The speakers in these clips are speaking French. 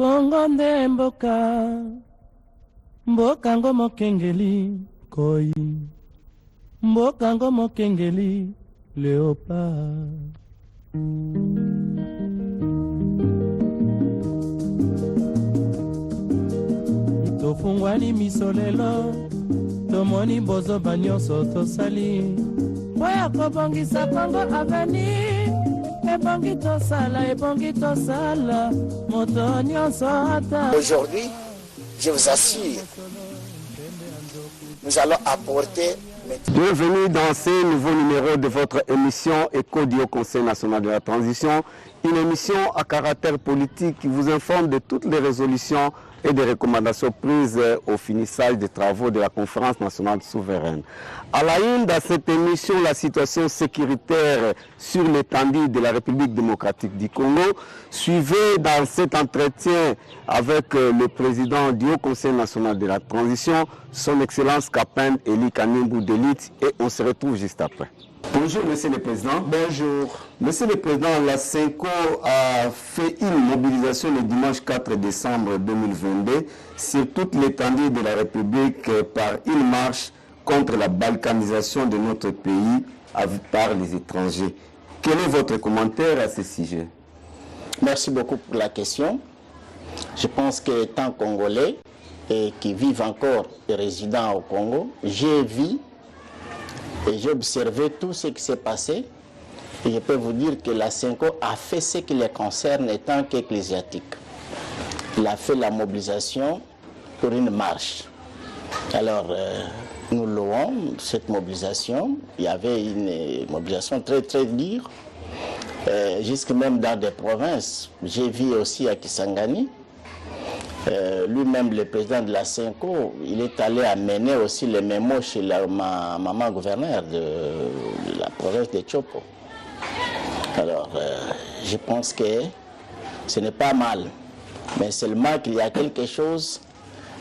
Kongo nde mboka, mboka ngo mokengeli koi, mboka ngo mokengeli léopard. Tofungwani misolelo, tomoni bozo banyoso tosali, oya kobongisa Kongo aveni. Aujourd'hui, je vous assure, nous allons apporter... Bienvenue dans ce nouveau numéro de votre émission Écho du Haut Conseil national de la transition, une émission à caractère politique qui vous informe de toutes les résolutions et des recommandations prises au finissage des travaux de la conférence nationale souveraine. À la une de cette émission, la situation sécuritaire sur l'étendue de la République démocratique du Congo. Suivez dans cet entretien avec le président du Haut Conseil national de la transition, son Excellence Kapend Eli Kanimbu Delite, et on se retrouve juste après. Bonjour Monsieur le Président. Bonjour. Monsieur le Président, la CENCO a fait une mobilisation le dimanche 4 décembre 2022 sur toute l'étendue de la République par une marche contre la balkanisation de notre pays par les étrangers. Quel est votre commentaire à ce sujet? Merci beaucoup pour la question. Je pense qu'étant Congolais et qui vivent encore et résidents au Congo, j'ai vu et j'ai observé tout ce qui s'est passé. Et je peux vous dire que la CENCO a fait ce qui les concerne étant qu'ecclésiastique. Il a fait la mobilisation pour une marche. Alors, nous louons cette mobilisation. Il y avait une mobilisation très très dure, jusque même dans des provinces. J'ai vu aussi à Kisangani. Lui-même, le président de la CENCO, il est allé amener aussi les mémos chez la maman gouverneur de la province de Chopo. Alors, je pense que ce n'est pas mal, mais seulement qu'il y a quelque chose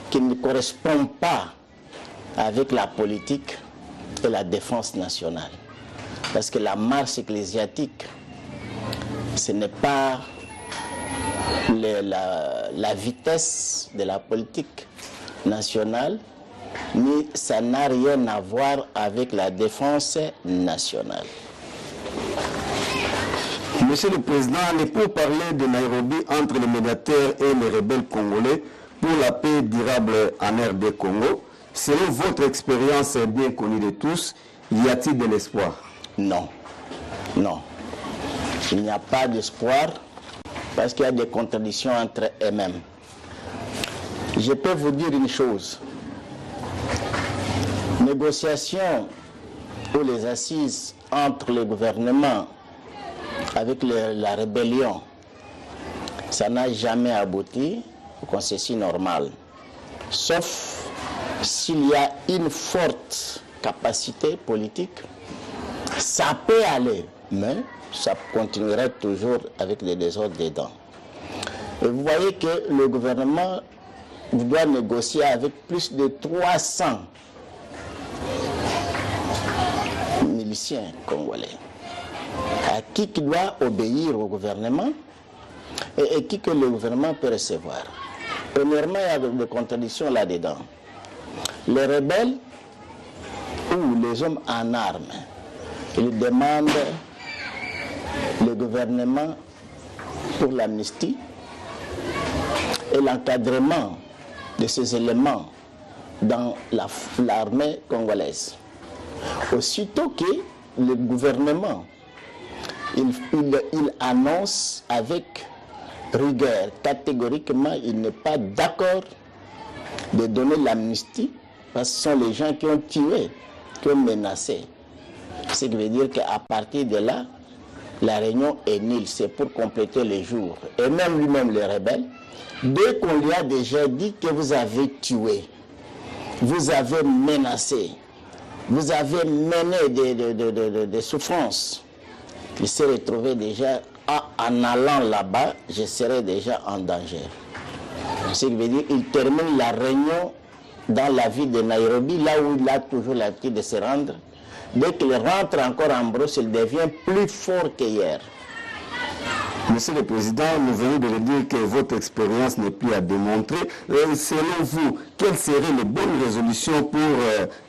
qui ne correspond pas avec la politique et la défense nationale. Parce que la marche ecclésiastique, ce n'est pas la vitesse de la politique nationale, ni ça n'a rien à voir avec la défense nationale. Monsieur le Président, les pourparlers de Nairobi entre les médiateurs et les rebelles congolais pour la paix durable en RD Congo, selon votre expérience bien connue de tous, y a-t-il de l'espoir? Non, non. Il n'y a pas d'espoir parce qu'il y a des contradictions entre eux-mêmes. Je peux vous dire une chose. Négociations ou les assises entre le gouvernement avec la rébellion, ça n'a jamais abouti au concession normale. Sauf s'il y a une forte capacité politique, ça peut aller, mais ça continuerait toujours avec des désordres dedans. Et vous voyez que le gouvernement doit négocier avec plus de 300 miliciens congolais. À qui doit obéir au gouvernement et qui que le gouvernement peut recevoir. Premièrement, il y a des contradictions là-dedans. Les rebelles ou les hommes en armes, ils demandent le gouvernement pour l'amnistie et l'encadrement de ces éléments dans l'armée congolaise. Aussitôt que le gouvernement il annonce avec rigueur, catégoriquement, il n'est pas d'accord de donner l'amnistie parce que ce sont les gens qui ont tué, qui ont menacé. Ce qui veut dire qu'à partir de là, la réunion est nulle, c'est pour compléter les jours. Et même lui-même, les rebelles, dès qu'on lui a déjà dit que vous avez tué, vous avez menacé, vous avez mené des souffrances, il s'est retrouvé déjà, en allant là-bas, je serai déjà en danger. Ce qui veut dire qu'il termine la réunion dans la ville de Nairobi, là où il a toujours l'habitude de se rendre. Dès qu'il rentre encore en Bruxelles, il devient plus fort qu'hier. Monsieur le Président, nous venons de le dire que votre expérience n'est plus à démontrer. Selon vous, quelles seraient les bonnes résolutions pour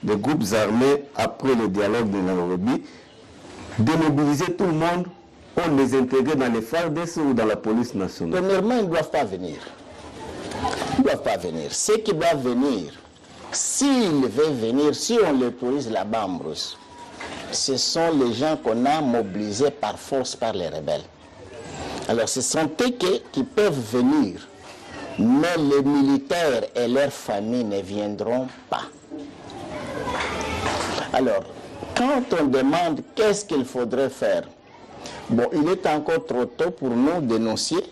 les groupes armés après le dialogue de Nairobi? Démobiliser tout le monde ou les intégrer dans les FARDC ou dans la police nationale? Premièrement, ils ne doivent pas venir. Ils ne doivent pas venir. Ceux qui doivent venir, s'ils veulent venir, si on les autorise là-bas en Brousse, ce sont les gens qu'on a mobilisés par force par les rebelles. Alors ce sont eux qui peuvent venir, mais les militaires et leurs familles ne viendront pas. Alors, quand on demande qu'est-ce qu'il faudrait faire, bon, il est encore trop tôt pour nous dénoncer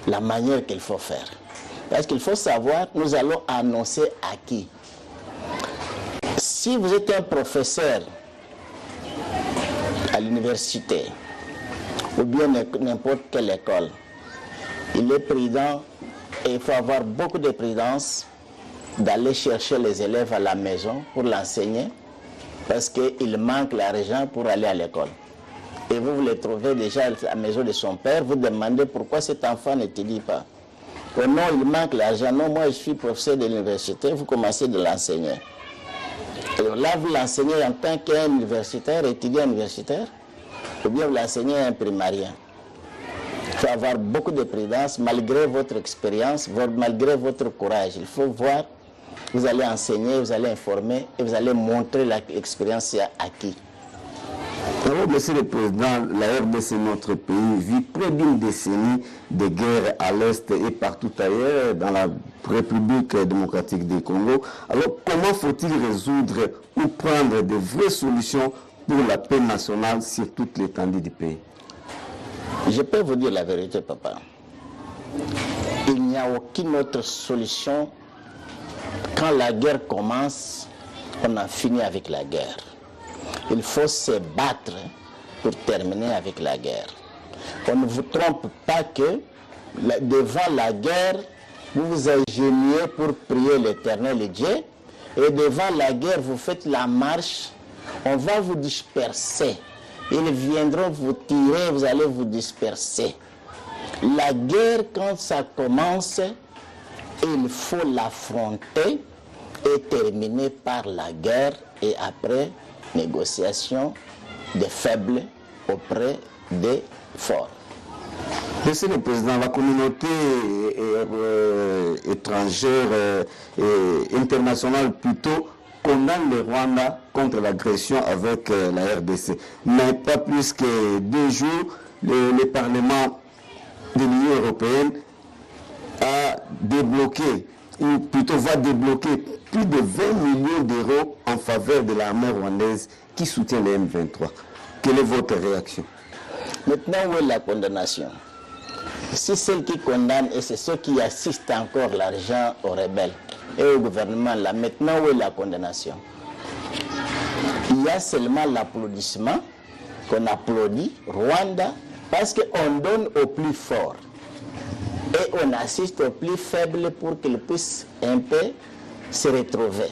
la manière qu'il faut faire. Parce qu'il faut savoir, nous allons annoncer à qui. Si vous êtes un professeur à l'université, ou bien n'importe quelle école, il est prudent et il faut avoir beaucoup de prudence d'aller chercher les élèves à la maison pour l'enseigner, parce qu'il manque l'argent pour aller à l'école. Et vous les trouvez déjà à la maison de son père, vous demandez pourquoi cet enfant n'étudie pas. Oh non, il manque l'argent. Non, moi je suis professeur de l'université, vous commencez de l'enseigner. Alors là, vous l'enseignez en tant qu'universitaire, étudiant universitaire, ou bien vous l'enseignez à un primarien. Il faut avoir beaucoup de prudence, malgré votre expérience, malgré votre courage. Il faut voir, vous allez enseigner, vous allez informer et vous allez montrer l'expérience acquise. Alors, Monsieur le Président, la RDC, notre pays, vit près d'une décennie de guerre à l'Est et partout ailleurs dans la République démocratique du Congo. Alors, comment faut-il résoudre ou prendre de vraies solutions pour la paix nationale sur toute l'étendue du pays? Je peux vous dire la vérité, papa. Il n'y a aucune autre solution. Quand la guerre commence, on a fini avec la guerre. Il faut se battre pour terminer avec la guerre. On ne vous trompe pas que devant la guerre, vous vous ingéniez pour prier l'Éternel Dieu, et devant la guerre, vous faites la marche, on va vous disperser. Ils viendront vous tirer, vous allez vous disperser. La guerre, quand ça commence, il faut l'affronter et terminer par la guerre, et après, négociation des faibles auprès des forts. Monsieur le Président, la communauté étrangère et internationale plutôt condamne le Rwanda contre l'agression avec la RDC. Mais pas plus que 2 jours, le Parlement de l'Union européenne a débloqué, ou plutôt va débloquer plus de 20 millions d'euros en faveur de l'armée rwandaise qui soutient les M23. Quelle est votre réaction? Maintenant, où est la condamnation? Si celle qui condamne, et c'est ceux qui assistent encore l'argent aux rebelles et au gouvernement, là, maintenant, où est la condamnation? Il y a seulement l'applaudissement, qu'on applaudit Rwanda, parce qu'on donne au plus fort. Et on assiste aux plus faibles pour qu'ils puissent un peu se retrouver.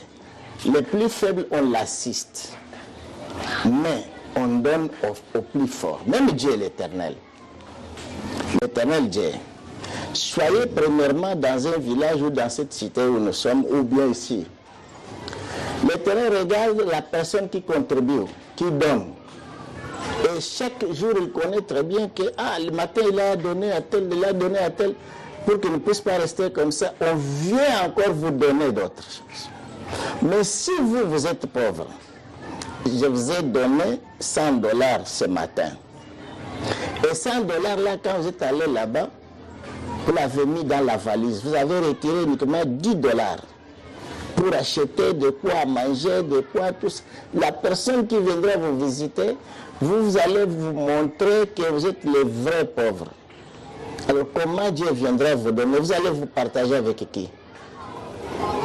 Les plus faibles, on l'assiste. Mais on donne au plus fort. Même Dieu est l'Éternel. L'Éternel Dieu. Soyez premièrement dans un village ou dans cette cité où nous sommes, ou bien ici. L'Éternel regarde la personne qui contribue, qui donne. Et chaque jour, il connaît très bien que le matin, il a donné à tel, il a donné à tel, pour qu'il ne puisse pas rester comme ça. On vient encore vous donner d'autres choses. Mais si vous êtes pauvre, je vous ai donné $100 ce matin. Et $100 là, quand vous êtes allé là-bas, vous l'avez mis dans la valise. Vous avez retiré uniquement $10 pour acheter de quoi manger, de quoi tout ça. La personne qui viendra vous visiter, vous allez vous montrer que vous êtes les vrais pauvres. Alors comment Dieu viendra vous donner? Vous allez vous partager avec qui?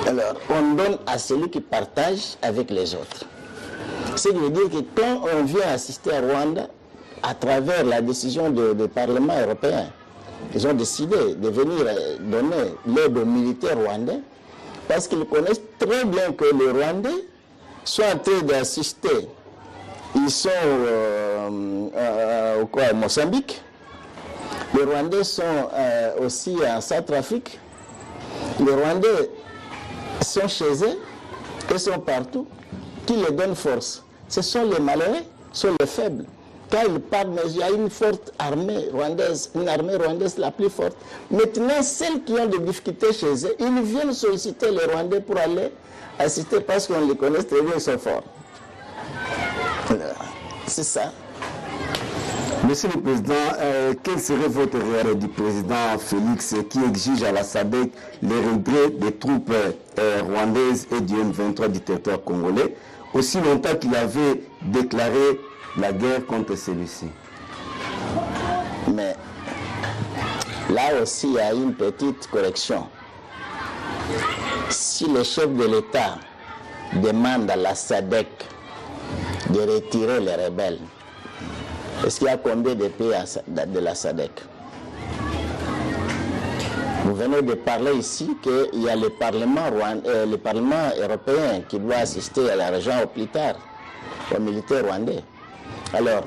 Alors on donne à celui qui partage avec les autres. Ce qui veut dire que quand on vient assister à Rwanda, à travers la décision du Parlement européen, ils ont décidé de venir donner l'aide aux militaires rwandais, parce qu'ils connaissent très bien que les Rwandais sont en train d'assister. Ils sont au Mozambique. Les Rwandais sont aussi en Centrafrique. Les Rwandais sont chez eux, ils sont partout. Qui les donne force? Ce sont les malheureux, ce sont les faibles. Quand ils parlent, mais il y a une forte armée rwandaise, une armée rwandaise la plus forte. Maintenant, celles qui ont des difficultés chez eux, ils viennent solliciter les Rwandais pour aller assister parce qu'on les connaît très bien, ils sont forts. C'est ça. Monsieur le Président, quel serait votre réaction du président Félix qui exige à la SADC les regrets des troupes rwandaises et du M23 du territoire congolais, aussi longtemps qu'il avait déclaré la guerre contre celui-ci? Mais là aussi, il y a une petite correction. Si le chef de l'État demande à la SADC de retirer les rebelles, est-ce qu'il y a combien de pays de la SADC? Vous venez de parler ici qu'il y a le Parlement européen qui doit assister à la région au plus tard, aux militaires rwandais. Alors,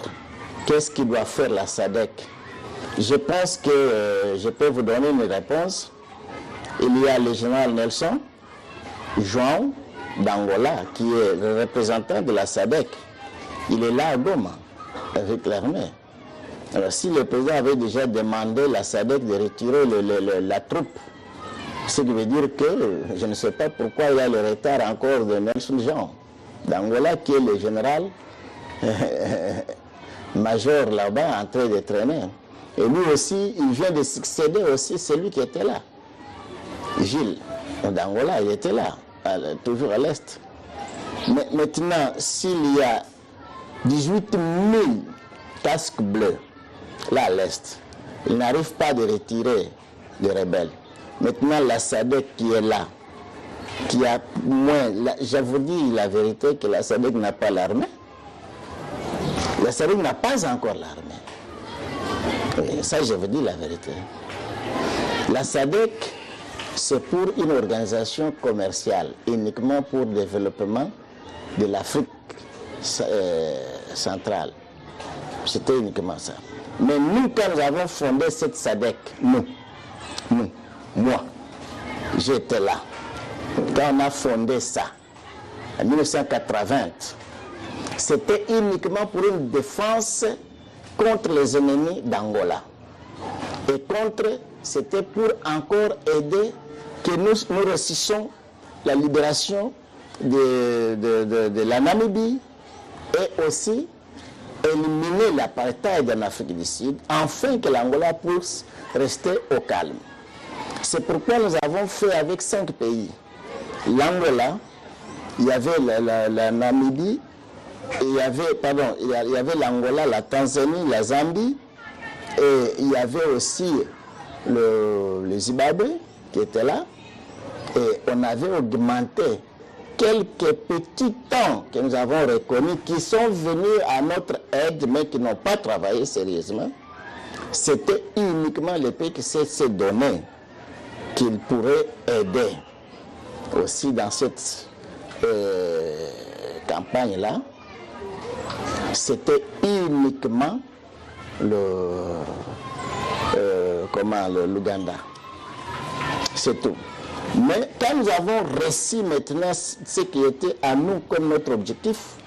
qu'est-ce qu'il doit faire la SADC? Je pense que je peux vous donner une réponse. Il y a le général Nelson João d'Angola, qui est le représentant de la SADC. Il est là à Goma, avec l'armée. Alors, si le président avait déjà demandé à la SADC de retirer la troupe, ce qui veut dire que je ne sais pas pourquoi il y a le retard encore de Nelson João d'Angola, qui est le général major là-bas en train de traîner. Et lui aussi, il vient de succéder aussi celui qui était là. Gilles d'Angola, il était là, toujours à l'est. Mais maintenant, s'il y a 18 000 casques bleus, là à l'est, il n'arrive pas de retirer les rebelles. Maintenant, la SADC qui est là, qui a moins... Je vous dis la vérité que la SADC n'a pas l'armée. La SADC n'a pas encore l'armée. Ça, je vous dis la vérité. La SADC, c'est pour une organisation commerciale, uniquement pour le développement de l'Afrique centrale. C'était uniquement ça. Mais nous, quand nous avons fondé cette SADC, moi, j'étais là. Quand on a fondé ça, en 1980, c'était uniquement pour une défense contre les ennemis d'Angola. Et c'était pour encore aider que nous réussissions la libération de la Namibie et aussi éliminer l'apartheid en Afrique du Sud, afin que l'Angola puisse rester au calme. C'est pourquoi nous avons fait avec 5 pays. L'Angola, il y avait la Namibie, et il y avait l'Angola, la Tanzanie, la Zambie, et il y avait aussi le Zimbabwe qui était là, et on avait augmenté quelques petits temps que nous avons reconnus qui sont venus à notre aide mais qui n'ont pas travaillé sérieusement. C'était uniquement les pays qui s'est donné qu'ils pourraient aider aussi dans cette campagne-là. C'était uniquement l'Ouganda. C'est tout. Mais quand nous avons réussi maintenant ce qui était à nous comme notre objectif,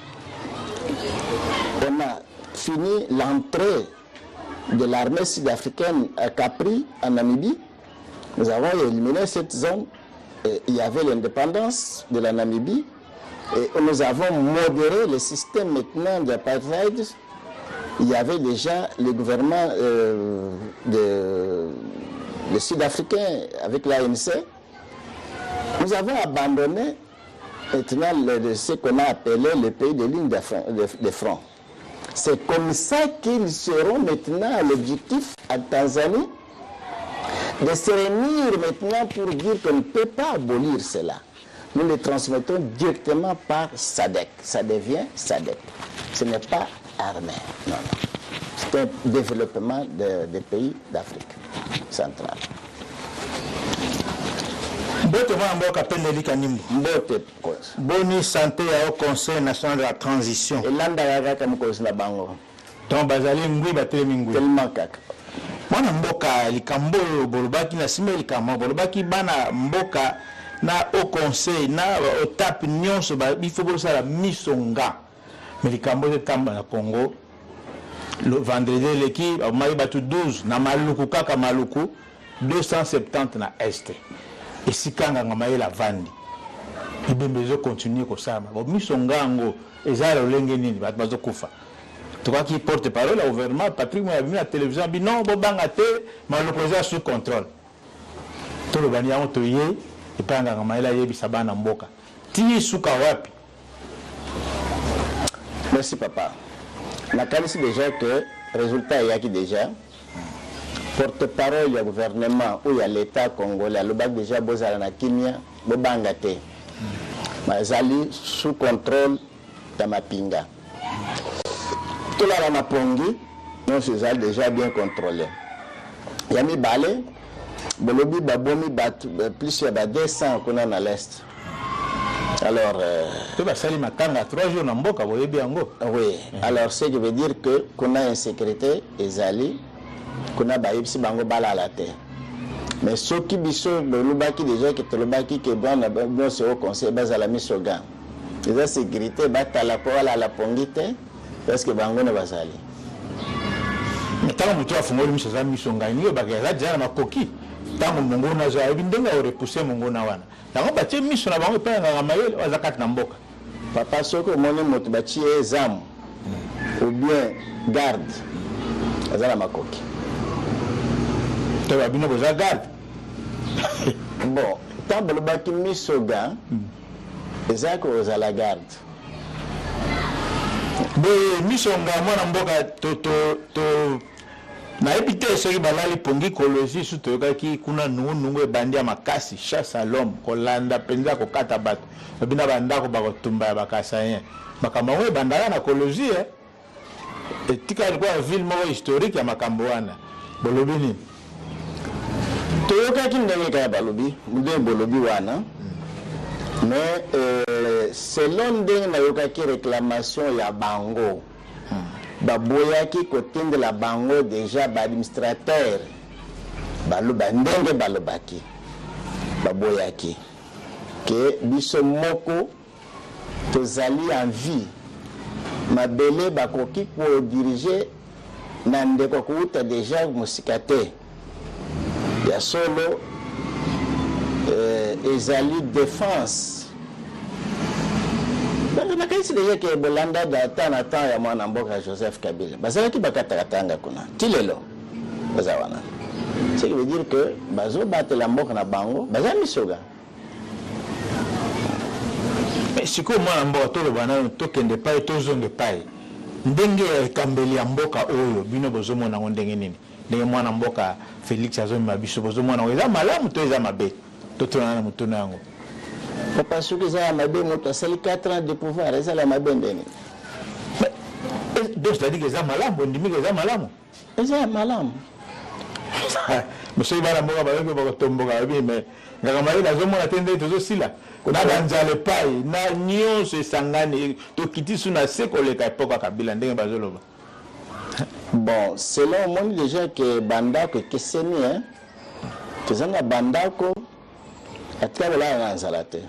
on a fini l'entrée de l'armée sud-africaine à Capri, en Namibie. Nous avons éliminé cette zone. Et il y avait l'indépendance de la Namibie. Et nous avons modéré le système maintenant d'apartheid. Il y avait déjà le gouvernement le sud-africain avec l'ANC. Nous avons abandonné maintenant ce qu'on a appelé le pays de ligne de front. C'est comme ça qu'ils seront maintenant à l'objectif en Tanzanie de se réunir maintenant pour dire qu'on ne peut pas abolir cela. Nous le transmettons directement par SADC. Ça devient SADC. Ce n'est pas armé. Non, non. C'est un développement des pays d'Afrique centrale. Boni santé au Conseil national de la transition. Et l'anda yaga comme cause la bango. Donc bazali ngui batele mingui. Tellement kaka. mwana mboka likambo bolobaki na sima likambo bolobaki bana mboka na au conseil na au tap nyonso ba il faut que la misonga mais likambo de tamba na Congo le vendredi l'équipe a maï batu 12 na maluku kaka maluku 270 na est et sikanga ngamaye la vandi ibembezo continuer ko sama bo misonga ngo ezala olenge nini bat bazo kufa tu vois qui porte parole au gouvernement Patrick m'a vu à la télévision bi non bo banga te maluku za sous contrôle to le bani yango to ye et panga ngamaye la yebi sabana mboka ti suka wapi. Merci papa. On a qualifié déjà que le résultat est acquis déjà. Porte-parole du gouvernement ou il y a l'État congolais, le bac déjà bozala na kimia, bobangate. Mazali sous contrôle de Mapinga. Tout là na pongi, non c'est déjà bien contrôlé. Yami balé, bolobi babomi bat plus il y a 200 qu'on a à l'est. Alors, tu vas salir ma tanga 3 jours dans Mboka, vous voyez bien. Oui, alors ce qui veut dire que qu'on a une sécurité, Ezali, qu'on a baïbsi bango bala à la terre. Mais ceux qui biso, le lubaki déjà, qui te lubaki, qui est bon, c'est au conseil, bas à la mise au gant. La sécurité, bat à la poêle, à la pongite, parce que bango ne va salir. Mais tant que tu as fait une mise au gant, il y a déjà ma coquille. Tant que mon gona a bien repoussé mon gona wana. Tant que batie mission na bango pa nga mayel wazakat na mboka. Papa soko moni moto batie exam ou bien garde. Azala makoki. Tu vas bien besoin garde. Bon, tant que le baki misoga, ezako ozala garde. Be mission nga mwana mboka to na epite soki balali pongi kolosi su toyokaki kuna nungu ebandi ya makasi chasse à l'homme kolanda penza kokata bato babina bandako bakotumba ya bakasayen makambo yango ebandaka na kolosi etikali kwa ville moko historique ya makambo wana bolobi nini toyokaki ndenge kaka balobi ndenge bolobi wana mais selon ndenge nayokaki réclamation ya bango baboyaki kotinde la bango déjà ba administrateur baloba ndenge balobaki baboyaki que biso moko tozali en vie mabele bakoki ko diriger na ndeko kuuta déjà musikate ya solo ezali défense. Na kaisi déjà que Bolanda data na temps ya mwana mboka Joseph Kabila bazala ki bakata katanga kuna tilelo bazawana ce qui veut dire que bazo battre la mboka na bango bazami soga mais siko mwana mboka to lobana to kende pai to zonge pai ndenge kambeli ya mboka oyo bino bozomona ngo ndenge nini ndenge mwana mboka Félix azomima biso bozomona ngo eza malamu to eza mabe to tona na mutuna yango. Papa soki za mabe moto asali 4 ans de pouvoir ezala mabe ndeni. Donc c'est-à-dire que ça malamu ndimi que ça malamu. Eza malamu. Monsieur bana mboka ba ko tomboka bi mais ngaka mari la zomo na tende tozo sila. Na banzale pai na nyonso sangani to kitisu na seko le ka epoka Kabila ndenge bazoloba. Bon, selon moi déjà que bandako keseni hein. Tozanga bandako atikabela na nzalate.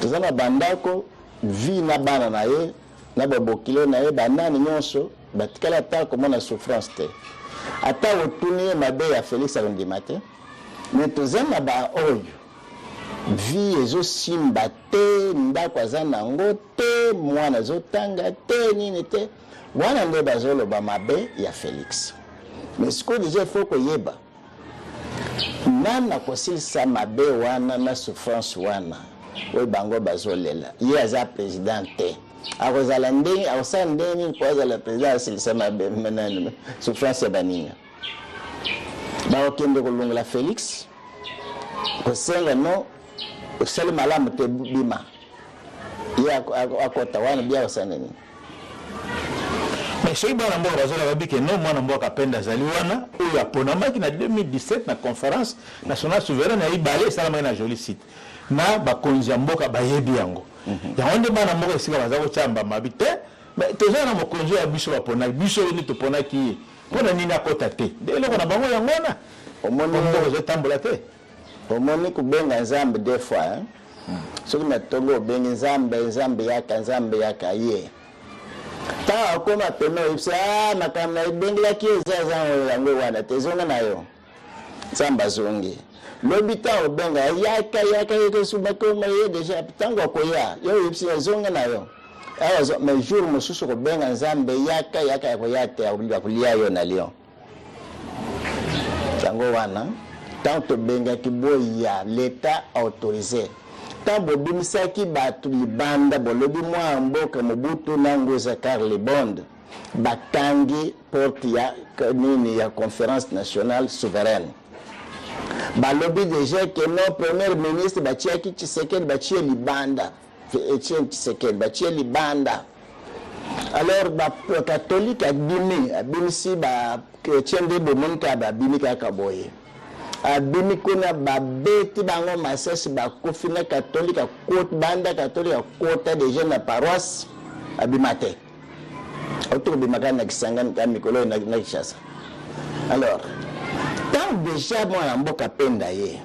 Tozana bandako vi na bana na ye na babokilo na ye banani nyonso batikala ta comme na souffrance te ata otuni mabe ya Félix Arondimate mais tozana ba oyo vi ezo simba te ndako azana ngo te mwana zotanga te nini te wana nde bazolo ba mabe ya Félix mais ce que déjà faut que yeba nana kosilisa mabe wana na souffrance wana oyo bango bazolela ye aza président te akozala ndenge akosala ndenge nini po azala président asilisa mabe menani souffrance ya baninga bakokende kolongola Félix kosenga no osali malamu te bima ye akota wana bia kosala nini. Mais ceux qui ont dit que non, moi, je peine d'azali wana, ou ya ponamaki na 2017 na conférence nationale souveraine na ibalé ça na joli site. Na ba konzi mboka ba yebi yango. Ya onde bana mboka sika bazako chamba mabite, mais toza na mokonzi ya biso ba pona, biso ni to pona ki mpona nini akota te nde eloko na bango yango wana omoni ozotambola te omoni kubenga nzambe des fois soki na tongo obengi nzambe yaka ye ta akoma pema oyebisa makambo na ebengelaki eza yango wana te ezonga na yo nzambe azongi lobi ta obenga yaka subakoma ye deja ntango akoya yo oyebisi ezonga na yo awa mais jour mosusu kobenga nzambe yaka ya koya te akulia yo na lion yango wana tant tobengaki boya l'État autorisé tant bobimisaki bato libanda bolobi mwa mboka Mobutu nango Zakar Lebonde bakangi porte ya nini ya conférence nationale souveraine balobi déjà que non premier ministre batiaki Tshisekedi batie libanda Etienne Tshisekedi batie libanda alors ba catholique abimisi ba chrétien de bomonka babimi kaka boye abimi kuna babeti bango masasi bakofina catholique banda catholique kota déjà na paroisse abimate autour de makana kisangani ka mikolo na Kinshasa alors tant déjà moi mboka penda ye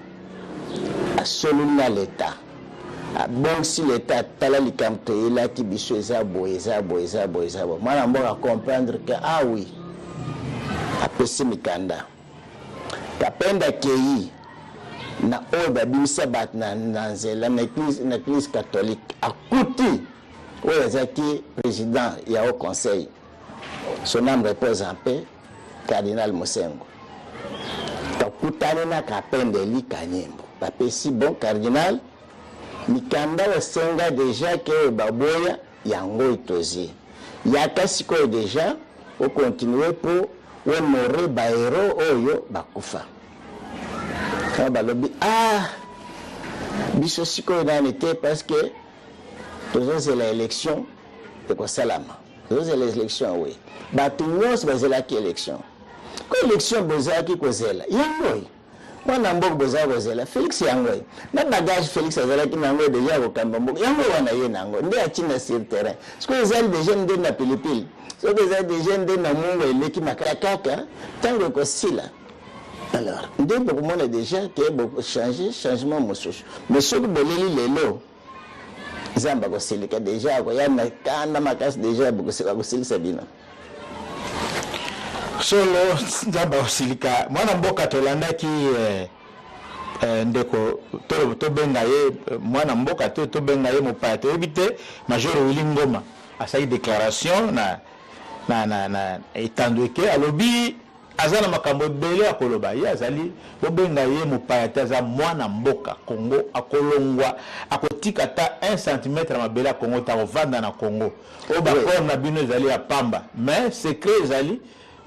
asoluna l'état bon si l'état tala likamto ela ki biso eza boye mwana mboka comprendre que ah oui apesi mikanda kapenda kei na oyo babimisa bato na nzela na église catholique akuti oyo azaki président ya au conseil son âme repose en paix cardinal Mosengo kakutane na kapendeli kanyembo bapesi bon cardinal mikanda osenga déjà que baboya yango itozi yakasi ko déjà au continuer pour honorer bahéros oyo bakufa balobi biso sikoyo nani te parce que tozozela élection ekosalama tozozela élection oui bato nyonso bazelaki élection ko élection bozalaki kozela yango mwana mboka bozala kozela Félix yango na bagage Félix azalaki nango déjà kokamba mboka yango wana ye nango nde atina sur terrain sikoyo ezali déjà nde na pilipili soki ezali déjà nde na mungu eleki makala kaka ntango ekosila alors nde bokomona déjà ke bochanger changement mosusu mais soki boleli lelo nzambe akosilika déjà akoya na kanda makasi déjà akosilisa bino solo nzambe akosilika mwana mboka tolandaki ndeko tobenga ye mwana mboka tobenga ye mopaya toyebi te major Willy Ngoma asali déclaration na etando eke alobi aza na makambo ebele akoloba ye azali bobenga ye mopaya te aza mwana mboka Congo akolongwa akotika ata 1 cm na mabele ya Congo ta kovanda na Congo oyo bakor na bino ezali ya pamba mais secret ezali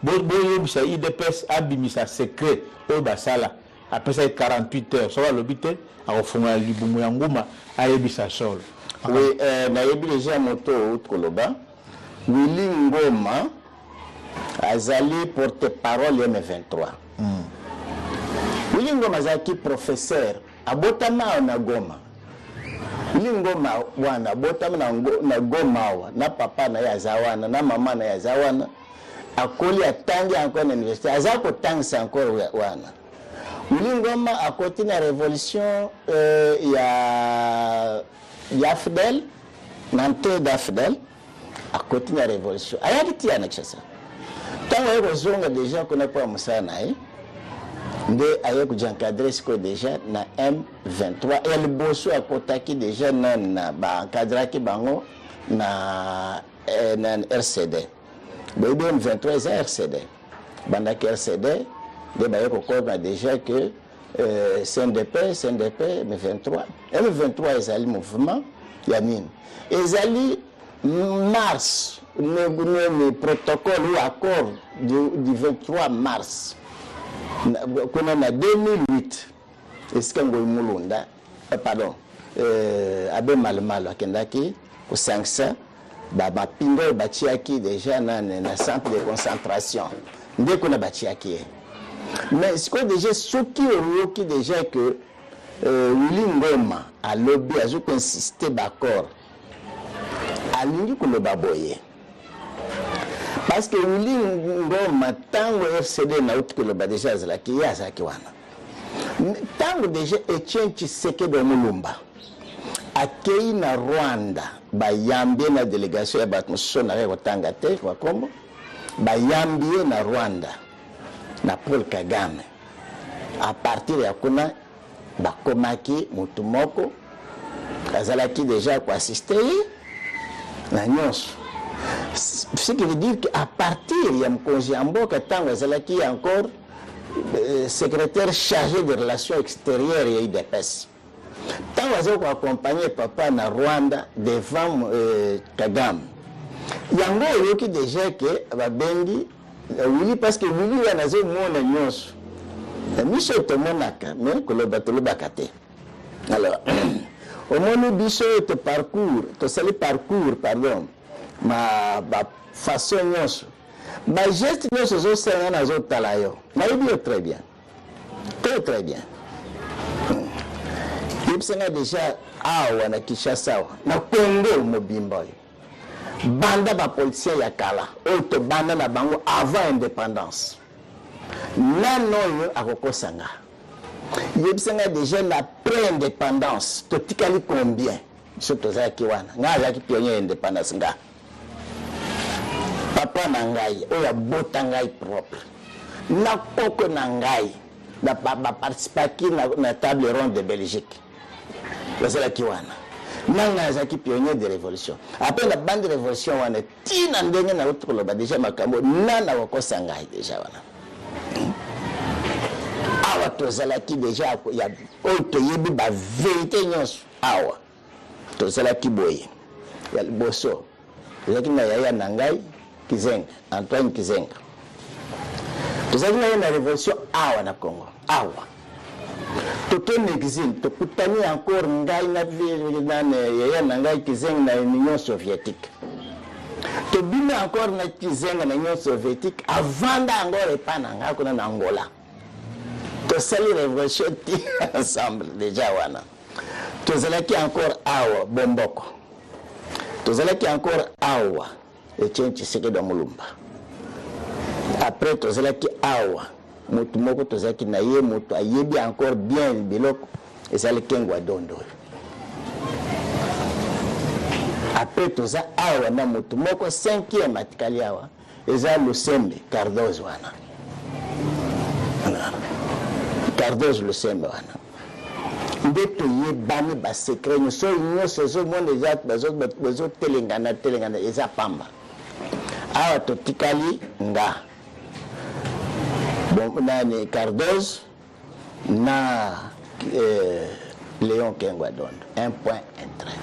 boyebisa IDPS abimisa secret oyo basala apesa 48 heures soki alobi te akofungola libumu ya nguma ayebisa solo oui nayebi déjà moto outi koloba Willy Ngoma azali porte-parole ya M23 Willy Ngoma azalaki professeur abotama na Goma Willy Ngoma wana abotama na Goma awa na papa na ye aza wana na mama na ye aza wana akoli atangi encore na université aza kotangisa encore wana Willy Ngoma akoti na révolution ya Fidel na nte da Fidel akoti na révolution ayaki tia na Kinshasa ntango aye kozonga déjà kuna kwa mosala na ye nde aye kojencadre sikoyo déjà na M23 ya liboso akotaki déjà na baencadraki bango na RCD boyebi M23 eza RCD bandaki RCD nde baye kokoma déjà que CNDP M23 ezali mouvement ya nini ezali mars le protocole ou accord du 23 mars kuna na 2008 esika ngoi mulunda pardon abe malmal akendaki kosankisa bapingo batiaki déjà na centre de concentration nde kuna batiaki ye mais sikoyo déjà soki oyoki déjà que Willy Ngoma alobi azokoinsiste baccord alingi koloba boye Parce que Willy Ngoma, tango RCD na utkoloba déjà azalaki ya azalaki wana. Tango déjà Etienne Tshisekedi Mulumba akei na Rwanda bayambie na délégation ya bato mosusu na kotanga te kwa kombo bayambie na Rwanda na Paul Kagame. À partir ya kuna bakomaki mutu moko azalaki déjà koassiste na nyonso. Ce qui veut dire qu'à partir de Mkonzi Amboka, tant azalaki encore secrétaire chargé des relations extérieures et IDPS. Tant azalaki accompagné papa na Rwanda devant Kagame. Yango yoki déjà que babengi Willy parce que Willy ya nazo mona nyonso. Miso tomonaka mais koloba tolobaka te. Alors au moins biso te parcours, to sali parcours pardon. Ma façon nyonso ba geste nyonso zo senga na zo tala yo na yebi très bien très bien yebsenga déjà awa na Kinshasa na Congo mobimba banda ba policier ya kala oto banda na bango avant indépendance nano yo akokosanga yebsenga déjà na pré-indépendance totikali combien surtout za kiwana nga za ki pionnier indépendance nga papa na ngai oya bota ngai propre na koko na ngai na participaki na table ronde de Belgique bazala kiwana nanga zaki pionnier de révolution après la bande de révolution wana tina ndenge na utoloba déjà makambo nana wakosa ngai déjà wana awa tozalaki déjà ya oto yebi ba vérité nyonso awa tozalaki boye ya liboso tozalaki na yaya na ngai Kizenga, Antoine Kizenga. Nous avons eu la révolution awa na Congo. Awa. Toto n'exil, to kutani encore ngai na yaya na ngai Kizenga na Union soviétique. To bina encore na Kizenga na Union soviétique avant da encore pas na ngai kuna na Angola. To sali révolution ti ensemble déjà wana. To zalaki encore awa bomboko. To zalaki encore awa Etienne Tshisekedi Mulumba. Après tozalaki awa mutu moko tozalaki na ye mutu ayebi encore bien biloko ezali Kengwa Dondo. Après toza awa na mutu moko 5e matikali awa ezali Lusembe Cardoz wana. Cardoz Lusembe wana. Ndeto yebani ba secret nyonso nyonso zo monde za bazo telengana eza pamba. Awa totikali nga bon nani Cardoz na Léon Kengwa Dondo un point un trait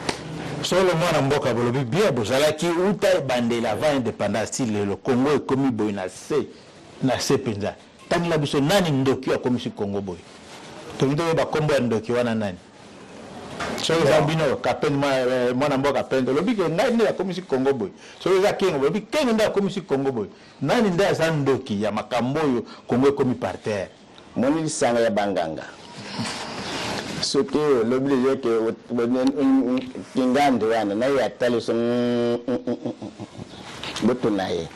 solo mwana mboka bolobi bien bozalaki uta bandela avant indépendance si le Congo est commis boy na se penza tangila biso nani ndoki akomi si Congo boy to ndo ba kombo ya ndoki wana nani so zambino kapen mwana mboka pendo lobi ke nani nda komisi Congo boy so za kengo lobi kengo nda komisi Congo boy nani nda za ndoki ya makambo yo Congo komi par terre moni lisanga ya banganga surtout lobi le que kingande wana na ya tali so boto naye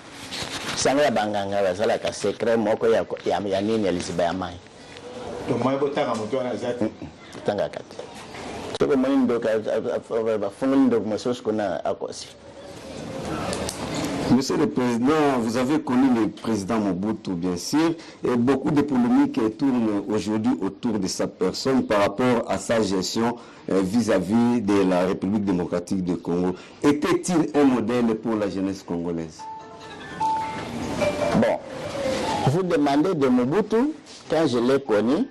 sanga ya banganga bazala ka secret moko ya nini ya lisiba ya mai to mai botanga moto wana zati tanga kati. Monsieur le Président, vous avez connu le président Mobutu, bien sûr, et beaucoup de polémiques tournent aujourd'hui autour de sa personne par rapport à sa gestion vis-à-vis de la République démocratique du Congo. Était-il un modèle pour la jeunesse congolaise? Bon, vous demandez de Mobutu, quand je l'ai connu,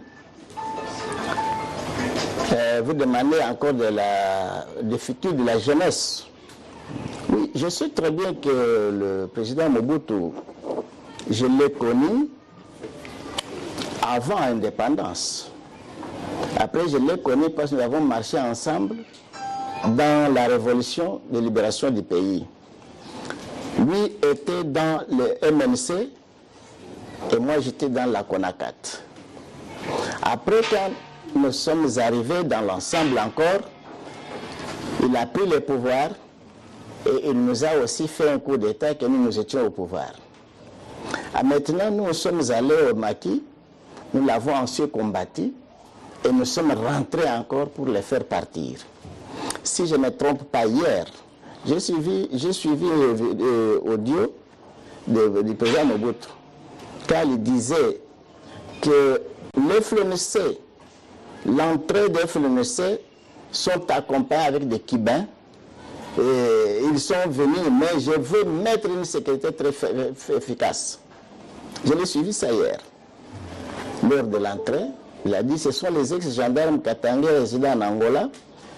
vous demandez encore du futur de la jeunesse. Oui, je sais très bien que le président Mobutu, je l'ai connu avant l'indépendance. Après, je l'ai connu parce que nous avons marché ensemble dans la révolution de libération du pays. Lui était dans le MNC et moi j'étais dans la CONACAT. Après, quand nous sommes arrivés dans l'ensemble encore, il a pris le pouvoir Et il nous a aussi fait un coup d'État que nous étions au pouvoir. Maintenant, nous sommes allés au maquis, nous l'avons ensuite combattu et nous sommes rentrés encore pour les faire partir. Si je ne me trompe pas, hier, j'ai suivi l'audio du président Mobutu, car il disait que les FLNC, l'entrée des FLNC sont accompagnés avec des Kibins. Et ils sont venus, mais je veux mettre une sécurité très efficace. Je l'ai suivi ça hier. Lors de l'entrée, il a dit que ce sont les ex-gendarmes katangais résidant en Angola.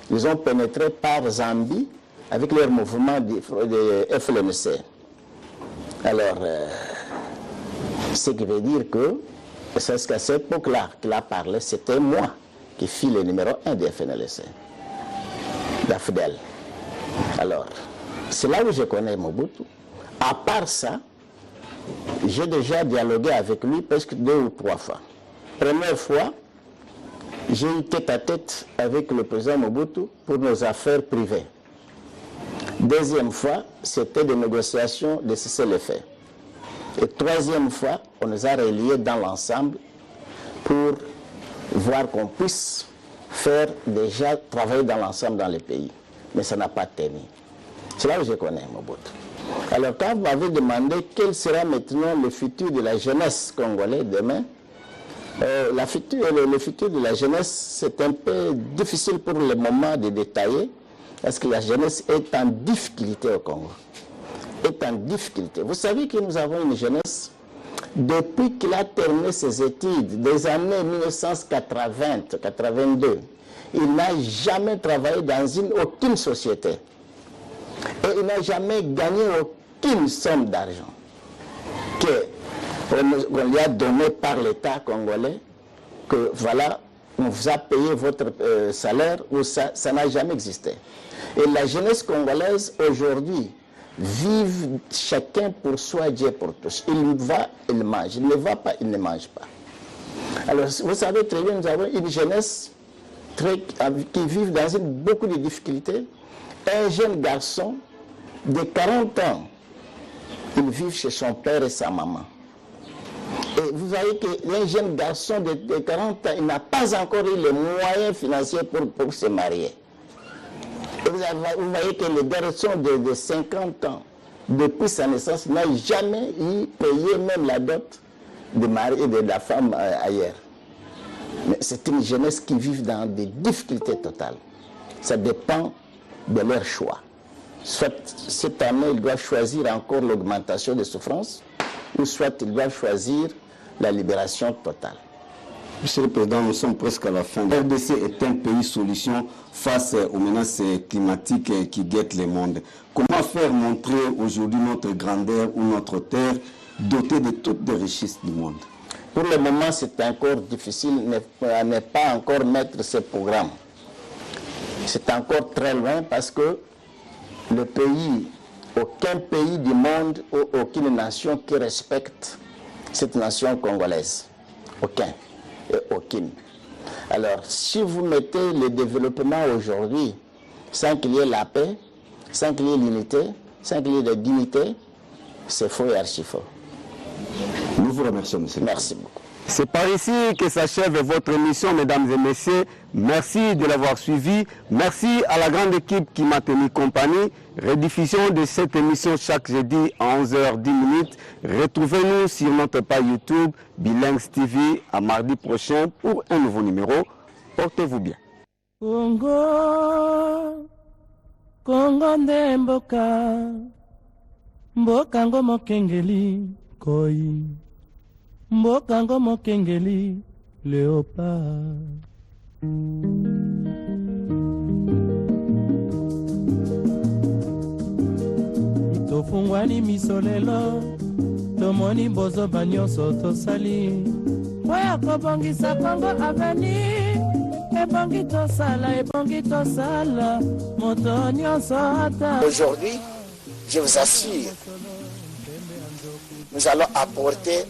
Ils ont pénétré par Zambie avec leur mouvement de FLNC. Alors, ce qui veut dire que, c'est qu'à cette époque-là qu'il a parlé, c'était moi qui fis le numéro 1 des FLNC, d'Afdel. Alors, c'est là où je connais Mobutu. À part ça, j'ai déjà dialogué avec lui presque 2 ou 3 fois. Première fois, j'ai eu tête à tête avec le président Mobutu pour nos affaires privées. Deuxième fois, c'était des négociations de cessez-le-feu. Et troisième fois, on nous a reliés dans l'ensemble pour voir qu'on puisse faire déjà travailler dans l'ensemble dans les pays. Mais ça n'a pas tenu. C'est là où je connais Mobutu. Alors quand vous m'avez demandé quel sera maintenant le futur de la jeunesse congolaise demain, le futur de la jeunesse, c'est un peu difficile pour le moment de détailler, parce que la jeunesse est en difficulté au Congo. Est en difficulté. Vous savez que nous avons une jeunesse, depuis qu'il a terminé ses études, des années 1980-82, il n'a jamais travaillé dans aucune société. Et il n'a jamais gagné aucune somme d'argent qu'on lui a donné par l'État congolais, que voilà, on vous a payé votre salaire, ou ça n'a jamais existé. Et la jeunesse congolaise aujourd'hui vive chacun pour soi, Dieu pour tous. Il va, il mange. Il ne va pas, il ne mange pas. Alors, vous savez très bien, nous avons une jeunesse qui vivent dans beaucoup de difficultés. Un jeune garçon de 40 ans, il vit chez son père et sa maman. Et vous voyez qu'un jeune garçon de 40 ans, il n'a pas encore eu les moyens financiers pour se marier. Et vous voyez que le garçon de 50 ans, depuis sa naissance, n'a jamais payé même la dot de mari et de la femme ailleurs. Mais c'est une jeunesse qui vit dans des difficultés totales. Ça dépend de leur choix. Soit cette année, ils doivent choisir encore l'augmentation des souffrances, ou soit ils doivent choisir la libération totale. Monsieur le Président, nous sommes presque à la fin. La RDC est un pays solution face aux menaces climatiques qui guettent le monde. Comment faire montrer aujourd'hui notre grandeur ou notre terre dotée de toutes les richesses du monde? Pour le moment, c'est encore difficile à ne pas encore mettre ce programme. C'est encore très loin parce que le pays, aucun pays du monde ou aucune nation qui respecte cette nation congolaise. Aucun et aucune. Alors, si vous mettez le développement aujourd'hui, sans qu'il y ait la paix, sans qu'il y ait l'unité, sans qu'il y ait de dignité, c'est faux et archi faux. Nous vous remercions, monsieur. Merci beaucoup. C'est par ici que s'achève votre émission, mesdames et messieurs. Merci de l'avoir suivi. Merci à la grande équipe qui m'a tenu compagnie. Rediffusion de cette émission chaque jeudi à 11h10. Retrouvez-nous sur notre page YouTube, Bilingues TV, à mardi prochain pour un nouveau numéro. Portez-vous bien. Congo, Congo nde mboka, mboka ngo mokengeli koi. Mboka ngo mokengeli léopard. Tofungwani misolelo, tomoni bozo banyonso tosali. Oya kobongisa Congo aveni, ebongi tosala, moto nyonso ata. Aujourd'hui, je vous assure, nous allons apporter